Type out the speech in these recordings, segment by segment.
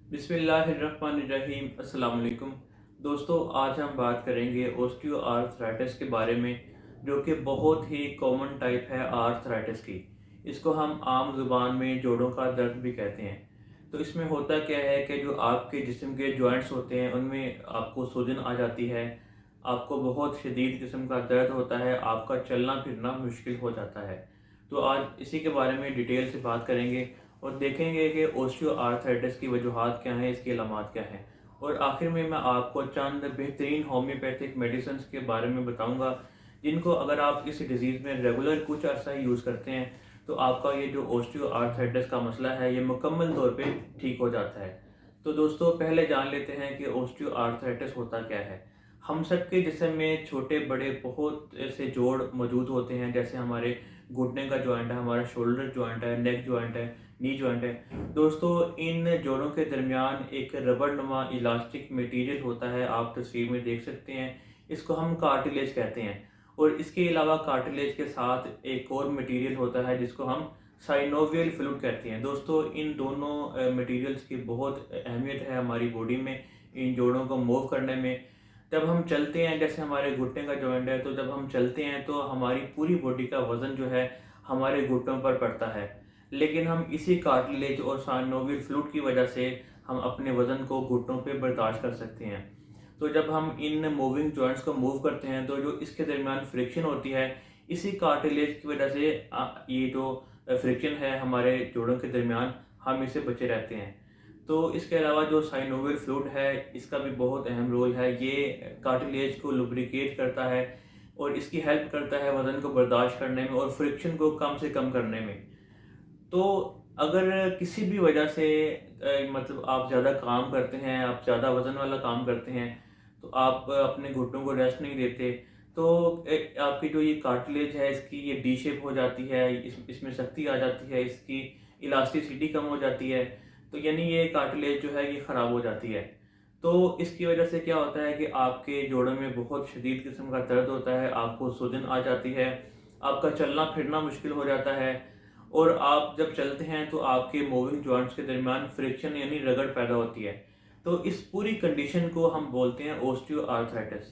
बिस्मिल्लाहिर्रहमानिर्रहीम अस्सलाम वालेकुम। दोस्तों, आज हम बात करेंगे ओस्टियोआर्थराइटिस के बारे में, जो कि बहुत ही कॉमन टाइप है आर्थराइटिस की। इसको हम आम ज़ुबान में जोड़ों का दर्द भी कहते हैं। तो इसमें होता क्या है कि जो आपके जिस्म के जॉइंट्स होते हैं उनमें आपको सूजन आ जाती है, आपको बहुत शदीद किस्म का दर्द होता है, आपका चलना फिरना मुश्किल हो जाता है। तो आज इसी के बारे में डिटेल से बात करेंगे और देखेंगे कि ओस्टियोआर्थराइटिस की वजूहात क्या हैं, इसकी अलामात क्या हैं, और आखिर में मैं आपको चंद बेहतरीन होम्योपैथिक मेडिसिन के बारे में बताऊंगा, जिनको अगर आप इस डिज़ीज़ में रेगुलर कुछ अर्सा ही यूज़ करते हैं तो आपका ये जो ओस्टियोआर्थराइटिस का मसला है ये मुकम्मल तौर पे ठीक हो जाता है। तो दोस्तों, पहले जान लेते हैं कि ओस्टियोआर्थराइटिस होता क्या है। हम सब के जिस्म में छोटे बड़े बहुत ऐसे जोड़ मौजूद होते हैं, जैसे हमारे घुटने का जॉइंट है, हमारा शोल्डर जॉइंट है, नेक जॉइंट है, नी जॉइंट है। दोस्तों, इन जोड़ों के दरमियान एक रबड़ नुमा इलास्टिक मटेरियल होता है, आप तस्वीर में देख सकते हैं। इसको हम कार्टिलेज कहते हैं। और इसके अलावा कार्टिलेज के साथ एक और मटेरियल होता है जिसको हम साइनोवियल फ्लूइड कहते हैं। दोस्तों, इन दोनों मटेरियल्स की बहुत अहमियत है हमारी बॉडी में, इन जोड़ों को मूव करने में। जब हम चलते हैं, जैसे हमारे घुटने का जॉइंट है, तो जब हम चलते हैं तो हमारी पूरी बॉडी का वज़न जो है हमारे घुटनों पर पड़ता है। लेकिन हम इसी कार्टिलेज और साइनोवियल फ्लूइड की वजह से हम अपने वज़न को घुटनों पे बर्दाश्त कर सकते हैं। तो जब हम इन मूविंग जॉइंट्स को मूव करते हैं तो जो इसके दरमियान फ्रिक्शन होती है, इसी कार्टिलेज की वजह से ये जो फ्रिक्शन है हमारे जोड़ों के दरमियान, हम इससे बचे रहते हैं। तो इसके अलावा जो साइनोवियल फ्लूइड है, इसका भी बहुत अहम रोल है। ये कार्टिलेज को लुब्रिकेट करता है और इसकी हेल्प करता है वज़न को बर्दाश्त करने में और फ्रिक्शन को कम से कम करने में। तो अगर किसी भी वजह से मतलब आप ज़्यादा काम करते हैं, आप ज़्यादा वज़न वाला काम करते हैं, तो आप अपने घुटनों को रेस्ट नहीं देते, तो आपकी जो ये कार्टिलेज है इसकी ये डी शेप हो जाती है, इसमें शक्ति आ जाती है, इसकी इलास्टिसिटी कम हो जाती है। तो यानी ये कार्टिलेज जो है ये ख़राब हो जाती है। तो इसकी वजह से क्या होता है कि आपके जोड़ों में बहुत शदीद किस्म का दर्द होता है, आपको सूजन आ जाती है, आपका चलना फिरना मुश्किल हो जाता है, और आप जब चलते हैं तो आपके मूविंग जॉइंट्स के दरमियान फ्रिक्शन यानी रगड़ पैदा होती है। तो इस पूरी कंडीशन को हम बोलते हैं ओस्टियोआर्थराइटिस।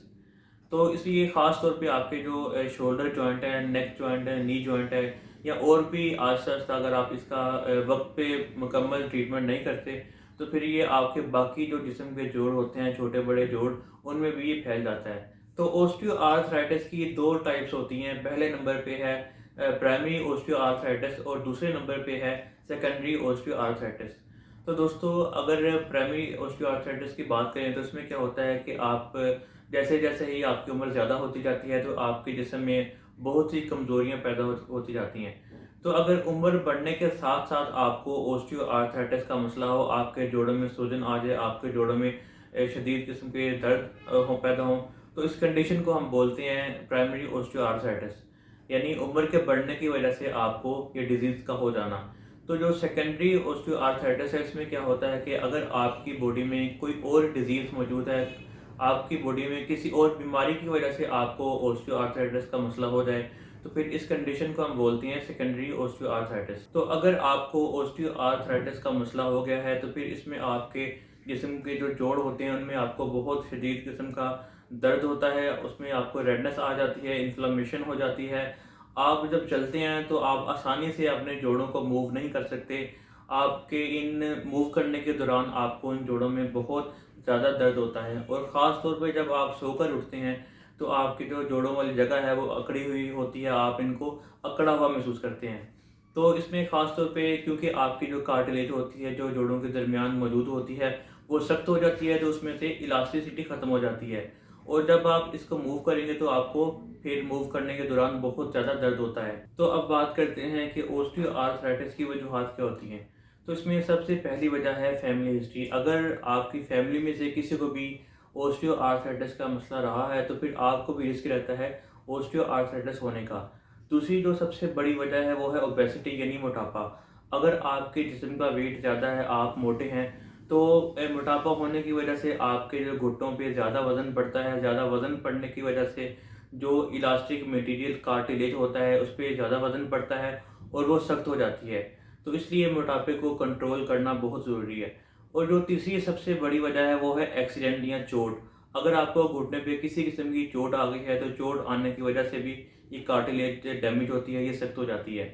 तो इसलिए ख़ास तौर पे आपके जो शोल्डर जॉइंट है, नेक जॉइंट है, नी जॉइंट है, या और भी आहिस्ता-आहिस्ता अगर आप इसका वक़्त पे मुकम्मल ट्रीटमेंट नहीं करते, तो फिर ये आपके बाकी जो जिस्म के जोड़ होते हैं, छोटे-बड़े जोड़, उनमें भी ये फैल जाता है। तो ओस्टियोआर्थराइटिस की 2 टाइप्स होती हैं। पहले नंबर पे है प्राइमरी ओस्टियोआर्थराइटिस और दूसरे नंबर पे है सेकेंडरी ओस्टियोआर्थराइटिस। तो दोस्तों, अगर प्राइमरी ओस्टियोआर्थराइटिस की बात करें तो इसमें क्या होता है कि आप जैसे-जैसे ही आपकी उम्र ज़्यादा होती जाती है तो आपके जिस्म में बहुत सी कमज़ोरियाँ पैदा होती जाती हैं। तो अगर उम्र बढ़ने के साथ-साथ आपको ओस्टियोआर्थराइटिस का मसला हो, आपके जोड़ों में सूजन आ जाए, आपके जोड़ों में शदीद किस्म के दर्द पैदा हों, तो इस कंडीशन को हम बोलते हैं प्राइमरी ओस्टियोआर्थराइटिस। यानी उम्र के बढ़ने की वजह से आपको ये डिज़ीज़ का हो जाना। तो जो सेकेंडरी ओस्टियोआर्थराइटिस है, इसमें क्या होता है कि अगर आपकी बॉडी में कोई और डिज़ीज़ मौजूद है, आपकी बॉडी में किसी और बीमारी की वजह से आपको ओस्टियोआर्थराइटिस का मसला हो जाए, तो फिर इस कंडीशन को हम बोलते हैं सेकेंडरी ओस्टियोआर्थराइटिस। तो अगर आपको ओस्टियोआर्थराइटिस का मसला हो गया है, तो फिर इसमें आपके जिस्म के जो जोड़ होते हैं उनमें आपको बहुत शदीद किस्म का दर्द होता है, उसमें आपको रेडनेस आ जाती है, इन्फ्लेमेशन हो जाती है। आप जब चलते हैं तो आप आसानी से अपने जोड़ों को मूव नहीं कर सकते। आपके इन मूव करने के दौरान आपको इन जोड़ों में बहुत ज़्यादा दर्द होता है, और ख़ास तौर पे जब आप सोकर उठते हैं तो आपकी जो जोड़ों वाली जगह है वो अकड़ी हुई होती है, आप इनको अकड़ा हुआ महसूस करते हैं। तो इसमें ख़ास तौर पे क्योंकि आपकी जो कार्टिलेज होती है, जो जोड़ों के दरमियान मौजूद होती है, वो सख्त हो जाती है, तो उसमें से इलास्टिसिटी ख़त्म हो जाती है, और जब आप इसको मूव करेंगे तो आपको फिर मूव करने के दौरान बहुत ज़्यादा दर्द होता है। तो अब बात करते हैं कि ओस्टियोआर्थराइटिस की वजूहात क्या होती हैं। तो इसमें सबसे पहली वजह है फैमिली हिस्ट्री। अगर आपकी फैमिली में से किसी को भी ओस्टियोआर्थराइटिस का मसला रहा है तो फिर आपको भी रिस्क रहता है ओस्टियोआर्थराइटिस होने का। दूसरी जो सबसे बड़ी वजह है वो है ओबेसिटी यानी मोटापा। अगर आपके जिस्म का वेट ज़्यादा है, आप मोटे हैं, तो मोटापा होने की वजह से आपके जो घुटनों पे ज़्यादा वज़न पड़ता है। ज़्यादा वज़न पड़ने की वजह से जो इलास्टिक मटेरियल कार्टिलेज होता है उस पे ज़्यादा वज़न पड़ता है और वो सख्त हो जाती है। तो इसलिए मोटापे को कंट्रोल करना बहुत ज़रूरी है। और जो तीसरी सबसे बड़ी वजह है वो है एक्सीडेंट या चोट। अगर आपको घुटने पे किसी किस्म की चोट आ गई है तो चोट आने की वजह से भी ये कार्टिलेज डैमेज होती है, ये सख्त हो जाती है।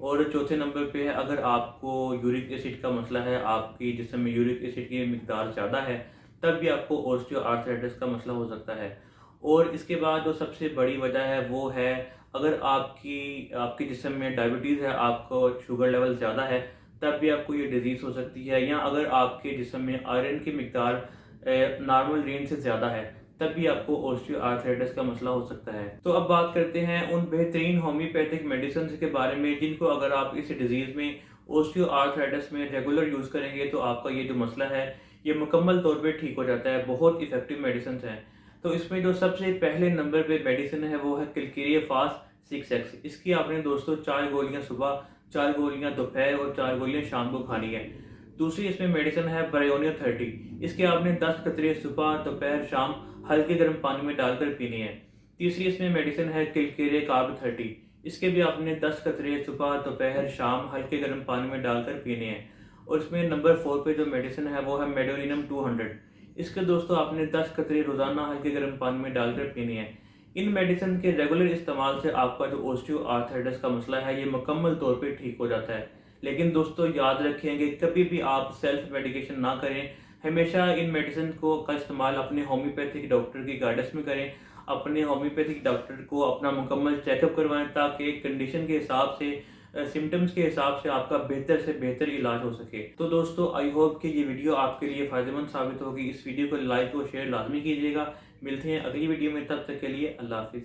और चौथे नंबर पे है अगर आपको यूरिक एसिड का मसला है, आपकी जिस्म में यूरिक एसिड की मिकदार ज़्यादा है, तब भी आपको ऑस्टियोआर्थराइटिस का मसला हो सकता है। और इसके बाद जो सबसे बड़ी वजह है वो है अगर आपके जिस्म में डायबिटीज़ है, आपको शुगर लेवल ज़्यादा है, तब भी आपको ये डिज़ीज़ हो सकती है। या अगर आपके जिस्म में आयरन की मिकदार नॉर्मल रेंज से ज़्यादा है, तब भी आपको ऑस्टियोआर्थराइटिस का मसला हो सकता है। तो अब बात करते हैं उन बेहतरीन होम्योपैथिक मेडिसिन के बारे में जिनको अगर आप इस डिज़ीज़ में ऑस्टियोआर्थराइटिस में रेगुलर यूज़ करेंगे तो आपका ये जो मसला है ये मुकम्मल तौर पे ठीक हो जाता है। बहुत इफ़ेक्टिव मेडिसिन हैं। तो इसमें जो सबसे पहले नंबर पे मेडिसिन है वो है किलकेरिया फास्ट 6x। इसकी आपने दोस्तों 4 गोलियाँ सुबह, 4 गोलियाँ दोपहर और 4 गोलियाँ शाम को खानी है। दूसरी इसमें मेडिसिन है ब्रायोनिया 30। इसके आपने 10 कतरे सुबह, दोपहर, शाम हल्के गर्म पानी में डालकर पीनी है। तीसरी इसमें मेडिसिन है किलकेरिया कार्ब 30। इसके भी आपने 10 कतरे सुबह, दोपहर, शाम हल्के गर्म पानी में डालकर पीने हैं। और इसमें नंबर 4 पे जो मेडिसिन है वो है मेडोलिनम 200। इसके दोस्तों आपने 10 कतरे रोज़ाना हल्के गर्म पानी में डालकर पीनी है। इन मेडिसिन के रेगुलर इस्तेमाल से आपका जो ऑस्टियोआर्थराइटिस का मसला है ये मुकम्मल तौर पे ठीक हो जाता है। लेकिन दोस्तों याद रखेंगे कभी भी आप सेल्फ मेडिकेशन ना करें। हमेशा इन मेडिसिन को का इस्तेमाल अपने होम्योपैथिक डॉक्टर की गाइडेंस में करें। अपने होम्योपैथिक डॉक्टर को अपना मुकम्मल चेकअप करवाएं ताकि कंडीशन के हिसाब से, सिम्टम्स के हिसाब से आपका बेहतर से बेहतर इलाज हो सके। तो दोस्तों आई होप कि ये वीडियो आपके लिए फ़ायदेमंद साबित होगी। इस वीडियो को लाइक और शेयर लाजमी कीजिएगा। मिलते हैं अगली वीडियो में, तब तक के लिए अल्लाह हाफिज़।